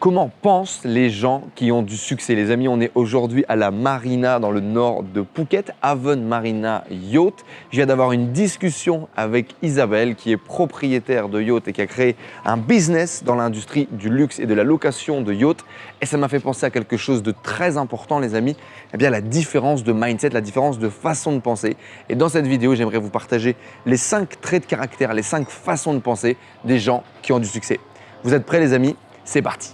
Comment pensent les gens qui ont du succès? Les amis, on est aujourd'hui à la marina dans le nord de Phuket, Haven Marina Yacht. Je viens d'avoir une discussion avec Isabelle qui est propriétaire de yacht et qui a créé un business dans l'industrie du luxe et de la location de yacht. Et ça m'a fait penser à quelque chose de très important, les amis, eh bien la différence de mindset, la différence de façon de penser. Et dans cette vidéo, j'aimerais vous partager les 5 traits de caractère, les 5 façons de penser des gens qui ont du succès. Vous êtes prêts, les amis? C'est parti!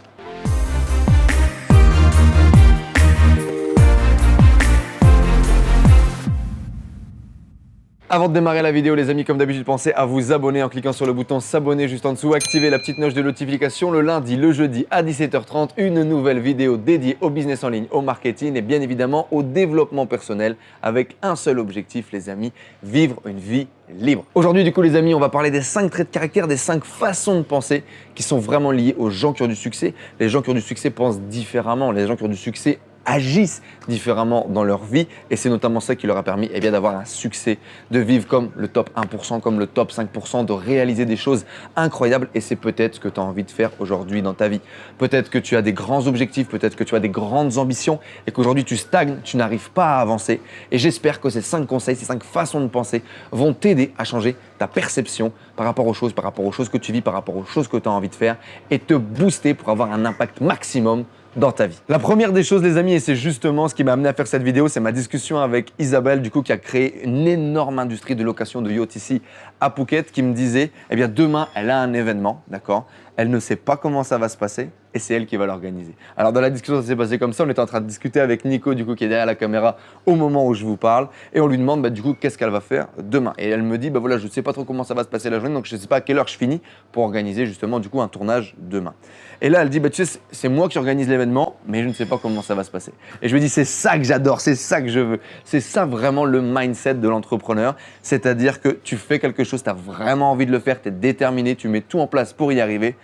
Avant de démarrer la vidéo, les amis, comme d'habitude, pensez à vous abonner en cliquant sur le bouton s'abonner juste en dessous, activer la petite cloche de notification. Le lundi, le jeudi à 17h30, une nouvelle vidéo dédiée au business en ligne, au marketing et bien évidemment au développement personnel avec un seul objectif, les amis, vivre une vie libre. Aujourd'hui, du coup, les amis, on va parler des 5 traits de caractère, des 5 façons de penser qui sont vraiment liées aux gens qui ont du succès. Les gens qui ont du succès pensent différemment, les gens qui ont du succès agissent différemment dans leur vie et c'est notamment ça qui leur a permis d'avoir un succès, de vivre comme le top 1%, comme le top 5%, de réaliser des choses incroyables et c'est peut-être ce que tu as envie de faire aujourd'hui dans ta vie. Peut-être que tu as des grands objectifs, peut-être que tu as des grandes ambitions et qu'aujourd'hui tu stagnes, tu n'arrives pas à avancer et j'espère que ces 5 conseils, ces 5 façons de penser vont t'aider à changer ta perception par rapport aux choses que tu vis, par rapport aux choses que tu as envie de faire et te booster pour avoir un impact maximum dans ta vie. La première des choses, les amis, et c'est justement ce qui m'a amené à faire cette vidéo, c'est ma discussion avec Isabelle, du coup, qui a créé une énorme industrie de location de yacht ici à Phuket, qui me disait, demain, elle a un événement, d'accord? Elle ne sait pas comment ça va se passer et c'est elle qui va l'organiser. Alors dans la discussion, ça s'est passé comme ça. On était en train de discuter avec Nico, du coup, qui est derrière la caméra au moment où je vous parle et on lui demande, du coup, qu'est-ce qu'elle va faire demain? Et elle me dit, voilà, je ne sais pas trop comment ça va se passer la journée, donc je ne sais pas à quelle heure je finis pour organiser justement, du coup, un tournage demain. Et là, elle dit, tu sais, c'est moi qui organise l'événement, mais je ne sais pas comment ça va se passer. Et je lui dis, c'est ça que j'adore, c'est ça que je veux. C'est ça vraiment le mindset de l'entrepreneur. C'est-à-dire que tu fais quelque chose, tu as vraiment envie de le faire, tu es déterminé, tu mets tout en place pour y arriver,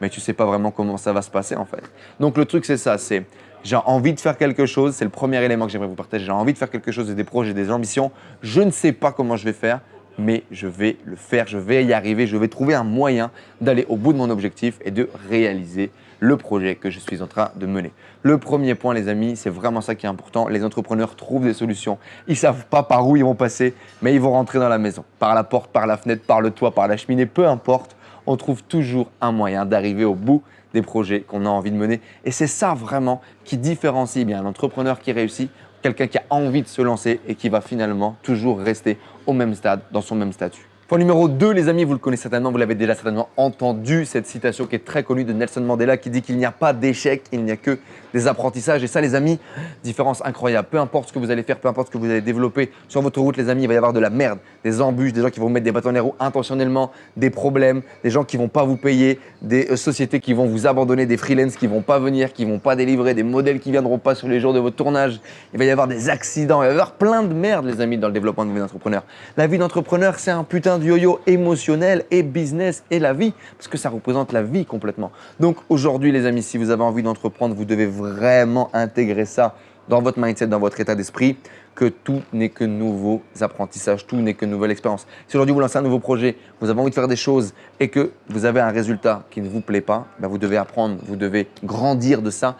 mais tu ne sais pas vraiment comment ça va se passer en fait. Donc le truc, c'est ça, c'est j'ai envie de faire quelque chose, c'est le premier élément que j'aimerais vous partager. J'ai envie de faire quelque chose, j'ai des projets, des ambitions. Je ne sais pas comment je vais faire, mais je vais le faire, je vais y arriver, je vais trouver un moyen d'aller au bout de mon objectif et de réaliser le projet que je suis en train de mener. Le premier point, les amis, c'est vraiment ça qui est important. Les entrepreneurs trouvent des solutions. Ils ne savent pas par où ils vont passer, mais ils vont rentrer dans la maison. Par la porte, par la fenêtre, par le toit, par la cheminée, peu importe. On trouve toujours un moyen d'arriver au bout des projets qu'on a envie de mener. Et c'est ça vraiment qui différencie bien l'entrepreneur qui réussit, quelqu'un qui a envie de se lancer et qui va finalement toujours rester au même stade, dans son même statut. Point numéro 2, les amis, vous le connaissez certainement, vous l'avez déjà certainement entendu, cette citation qui est très connue de Nelson Mandela qui dit qu'il n'y a pas d'échec, il n'y a que des apprentissages. Et ça, les amis, différence incroyable. Peu importe ce que vous allez faire, peu importe ce que vous allez développer sur votre route, les amis, il va y avoir de la merde, des embûches, des gens qui vont vous mettre des bâtons dans les roues intentionnellement, des problèmes, des gens qui ne vont pas vous payer, des sociétés qui vont vous abandonner, des freelances qui ne vont pas venir, qui ne vont pas délivrer, des modèles qui ne viendront pas sur les jours de votre tournage. Il va y avoir des accidents, il va y avoir plein de merde, les amis, dans le développement de vie d'entrepreneur. La vie d'entrepreneur, c'est un putain de yo-yo émotionnel et business et la vie, parce que ça représente la vie complètement. Donc aujourd'hui, les amis, si vous avez envie d'entreprendre, vous devez vraiment intégrer ça dans votre mindset, dans votre état d'esprit, que tout n'est que nouveaux apprentissages, tout n'est que nouvelle expérience. Si aujourd'hui vous lancez un nouveau projet, vous avez envie de faire des choses et que vous avez un résultat qui ne vous plaît pas, vous devez apprendre, vous devez grandir de ça,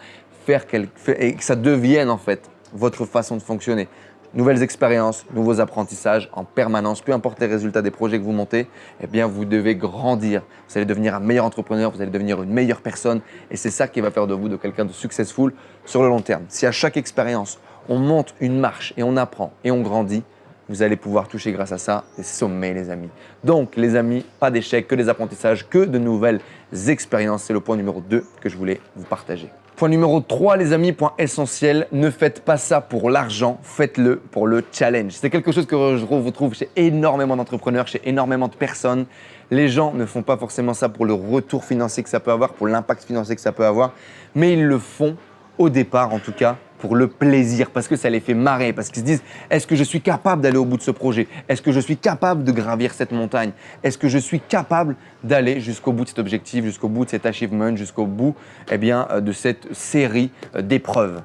et que ça devienne en fait votre façon de fonctionner. Nouvelles expériences, nouveaux apprentissages en permanence, peu importe les résultats des projets que vous montez, vous devez grandir. Vous allez devenir un meilleur entrepreneur, vous allez devenir une meilleure personne et c'est ça qui va faire de vous de quelqu'un de successful sur le long terme. Si à chaque expérience, on monte une marche et on apprend et on grandit, vous allez pouvoir toucher grâce à ça des sommets, les amis. Donc, les amis, pas d'échecs, que des apprentissages, que de nouvelles expériences. C'est le point numéro 2 que je voulais vous partager. Point numéro 3, les amis, point essentiel, ne faites pas ça pour l'argent, faites-le pour le challenge. C'est quelque chose que je retrouve chez énormément d'entrepreneurs, chez énormément de personnes. Les gens ne font pas forcément ça pour le retour financier que ça peut avoir, pour l'impact financier que ça peut avoir, mais ils le font au départ en tout cas pour le plaisir, parce que ça les fait marrer, parce qu'ils se disent « Est-ce que je suis capable d'aller au bout de ce projet? Est-ce que je suis capable de gravir cette montagne? Est-ce que je suis capable d'aller jusqu'au bout de cet objectif, jusqu'au bout de cet achievement, jusqu'au bout de cette série d'épreuves ?»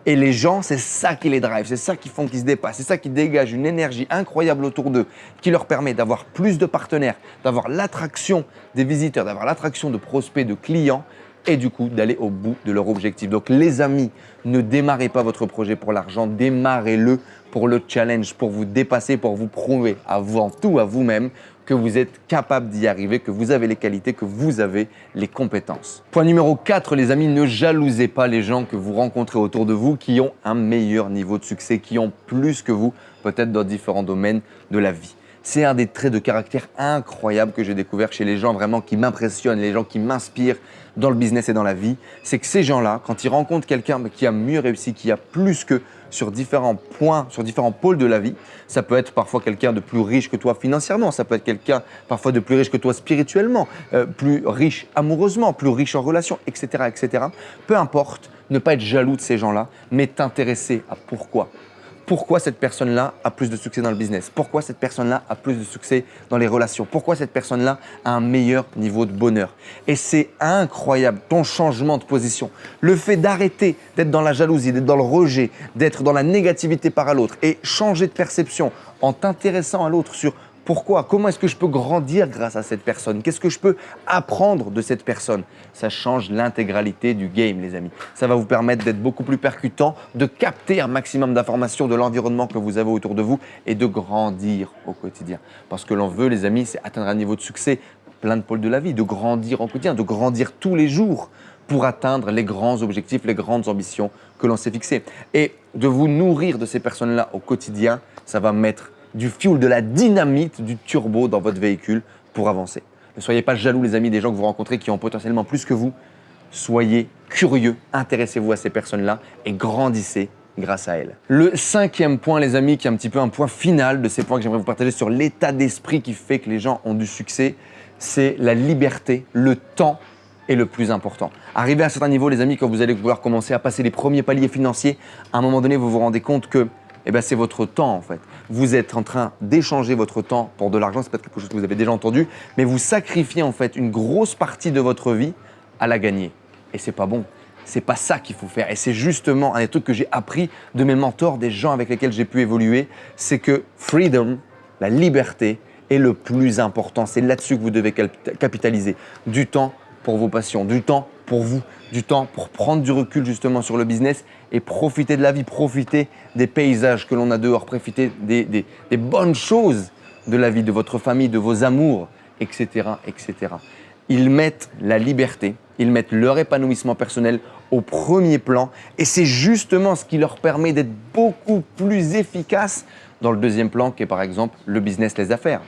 Et les gens, c'est ça qui les drive, c'est ça qui font qu'ils se dépassent, c'est ça qui dégage une énergie incroyable autour d'eux, qui leur permet d'avoir plus de partenaires, d'avoir l'attraction des visiteurs, d'avoir l'attraction de prospects, de clients, et du coup d'aller au bout de leur objectif. Donc les amis, ne démarrez pas votre projet pour l'argent, démarrez-le pour le challenge, pour vous dépasser, pour vous prouver avant tout à vous-même que vous êtes capable d'y arriver, que vous avez les qualités, que vous avez les compétences. Point numéro 4, les amis, ne jalousez pas les gens que vous rencontrez autour de vous qui ont un meilleur niveau de succès, qui ont plus que vous, peut-être dans différents domaines de la vie. C'est un des traits de caractère incroyables que j'ai découvert chez les gens vraiment qui m'impressionnent, les gens qui m'inspirent dans le business et dans la vie. C'est que ces gens-là, quand ils rencontrent quelqu'un qui a mieux réussi, qui a plus qu'eux sur différents points, sur différents pôles de la vie, ça peut être parfois quelqu'un de plus riche que toi financièrement, ça peut être quelqu'un parfois de plus riche que toi spirituellement, plus riche amoureusement, plus riche en relations, etc., etc. Peu importe, ne pas être jaloux de ces gens-là, mais t'intéresser à pourquoi. Pourquoi cette personne-là a plus de succès dans le business? Pourquoi cette personne-là a plus de succès dans les relations? Pourquoi cette personne-là a un meilleur niveau de bonheur? Et c'est incroyable, ton changement de position. Le fait d'arrêter d'être dans la jalousie, d'être dans le rejet, d'être dans la négativité par l'autre et changer de perception en t'intéressant à l'autre sur pourquoi, comment est-ce que je peux grandir grâce à cette personne? Qu'est-ce que je peux apprendre de cette personne? Ça change l'intégralité du game, les amis. Ça va vous permettre d'être beaucoup plus percutant, de capter un maximum d'informations de l'environnement que vous avez autour de vous et de grandir au quotidien. Parce que l'on veut, les amis, c'est atteindre un niveau de succès plein de pôles de la vie, de grandir au quotidien, de grandir tous les jours pour atteindre les grands objectifs, les grandes ambitions que l'on s'est fixées. Et de vous nourrir de ces personnes-là au quotidien, ça va mettre du fuel, de la dynamite, du turbo dans votre véhicule pour avancer. Ne soyez pas jaloux, les amis, des gens que vous rencontrez qui ont potentiellement plus que vous. Soyez curieux, intéressez-vous à ces personnes-là et grandissez grâce à elles. Le 5e point, les amis, qui est un petit peu un point final de ces points que j'aimerais vous partager sur l'état d'esprit qui fait que les gens ont du succès, c'est la liberté, le temps est le plus important. Arrivé à un certain niveau, les amis, quand vous allez pouvoir commencer à passer les premiers paliers financiers, à un moment donné, vous vous rendez compte que c'est votre temps en fait. Vous êtes en train d'échanger votre temps pour de l'argent, c'est peut-être quelque chose que vous avez déjà entendu, mais vous sacrifiez en fait une grosse partie de votre vie à la gagner. Et c'est pas bon. C'est pas ça qu'il faut faire. Et c'est justement un des trucs que j'ai appris de mes mentors, des gens avec lesquels j'ai pu évoluer, c'est que freedom, la liberté, est le plus important. C'est là-dessus que vous devez capitaliser. Du temps pour vos passions, du temps pour vous, du temps pour prendre du recul justement sur le business et profiter de la vie, profiter des paysages que l'on a dehors, profiter des bonnes choses de la vie, de votre famille, de vos amours, etc., etc. Ils mettent la liberté, ils mettent leur épanouissement personnel au premier plan et c'est justement ce qui leur permet d'être beaucoup plus efficaces dans le deuxième plan qui est par exemple le business, les affaires.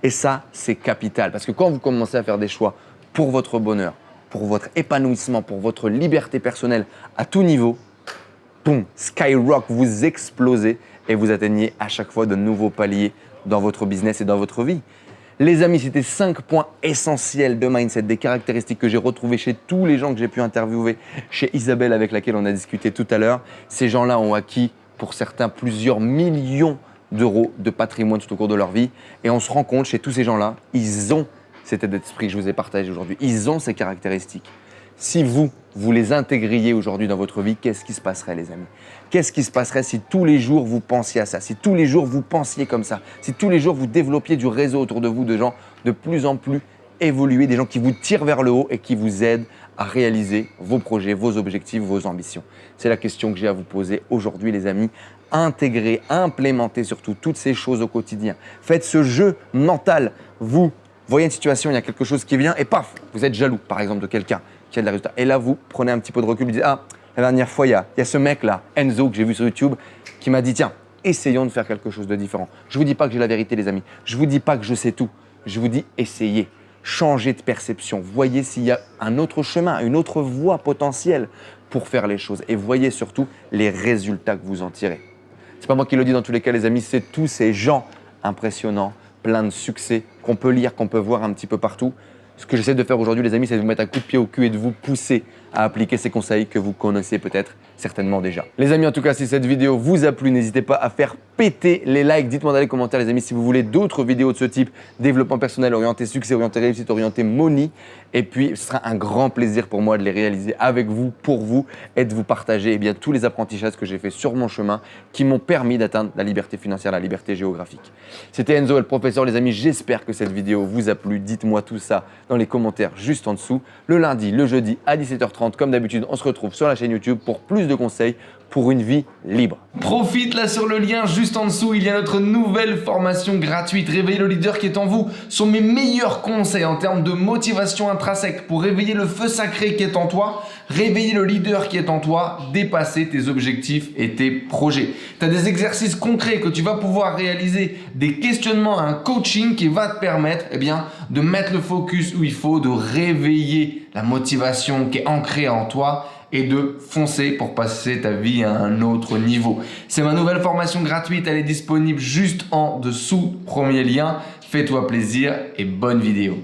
Et ça, c'est capital parce que quand vous commencez à faire des choix pour votre bonheur, pour votre épanouissement, pour votre liberté personnelle à tout niveau, boum, skyrock, vous explosez et vous atteignez à chaque fois de nouveaux paliers dans votre business et dans votre vie. Les amis, c'était 5 points essentiels de mindset, des caractéristiques que j'ai retrouvées chez tous les gens que j'ai pu interviewer, chez Isabelle avec laquelle on a discuté tout à l'heure. Ces gens-là ont acquis, pour certains, plusieurs millions d'euros de patrimoine tout au cours de leur vie. Et on se rend compte, chez tous ces gens-là, ils ont cet état d'esprit que je vous ai partagé aujourd'hui. Ils ont ces caractéristiques. Si vous les intégriez aujourd'hui dans votre vie, qu'est-ce qui se passerait, les amis? Qu'est-ce qui se passerait si tous les jours vous pensiez à ça? Si tous les jours vous pensiez comme ça? Si tous les jours vous développiez du réseau autour de vous de gens de plus en plus évolués, des gens qui vous tirent vers le haut et qui vous aident à réaliser vos projets, vos objectifs, vos ambitions? C'est la question que j'ai à vous poser aujourd'hui, les amis. Intégrez, implémentez surtout toutes ces choses au quotidien. Faites ce jeu mental. Vous voyez une situation, il y a quelque chose qui vient et paf, vous êtes jaloux, par exemple, de quelqu'un qui a des résultats. Et là, vous prenez un petit peu de recul, vous dites, ah, la dernière fois, il y a ce mec-là, Enzo, que j'ai vu sur YouTube, qui m'a dit, tiens, essayons de faire quelque chose de différent. Je ne vous dis pas que j'ai la vérité, les amis. Je ne vous dis pas que je sais tout. Je vous dis, essayez. Changez de perception. Voyez s'il y a un autre chemin, une autre voie potentielle pour faire les choses. Et voyez surtout les résultats que vous en tirez. Ce n'est pas moi qui le dis dans tous les cas, les amis, c'est tous ces gens impressionnants, plein de succès, qu'on peut lire, qu'on peut voir un petit peu partout. Ce que j'essaie de faire aujourd'hui, les amis, c'est de vous mettre un coup de pied au cul et de vous pousser à appliquer ces conseils que vous connaissez peut-être certainement déjà. Les amis, en tout cas, si cette vidéo vous a plu, n'hésitez pas à faire péter les likes. Dites-moi dans les commentaires, les amis, si vous voulez d'autres vidéos de ce type, développement personnel, orienté succès, orienté réussite, orienté money. Et puis, ce sera un grand plaisir pour moi de les réaliser avec vous, pour vous, et de vous partager bien, tous les apprentissages que j'ai fait sur mon chemin qui m'ont permis d'atteindre la liberté financière, la liberté géographique. C'était Enzo, le professeur, les amis. J'espère que cette vidéo vous a plu. Dites-moi tout ça dans les commentaires juste en dessous. Le lundi, le jeudi à 17h30, comme d'habitude, on se retrouve sur la chaîne YouTube pour plus de conseils pour une vie libre. Profite là sur le lien juste en dessous, il y a notre nouvelle formation gratuite Réveiller le leader qui est en vous. Ce sont mes meilleurs conseils en termes de motivation intrinsèque pour réveiller le feu sacré qui est en toi, réveiller le leader qui est en toi, dépasser tes objectifs et tes projets. Tu as des exercices concrets que tu vas pouvoir réaliser, des questionnements, un coaching qui va te permettre de mettre le focus où il faut, de réveiller la motivation qui est ancrée en toi et de foncer pour passer ta vie à un autre niveau. C'est ma nouvelle formation gratuite, elle est disponible juste en dessous, premier lien. Fais-toi plaisir et bonne vidéo.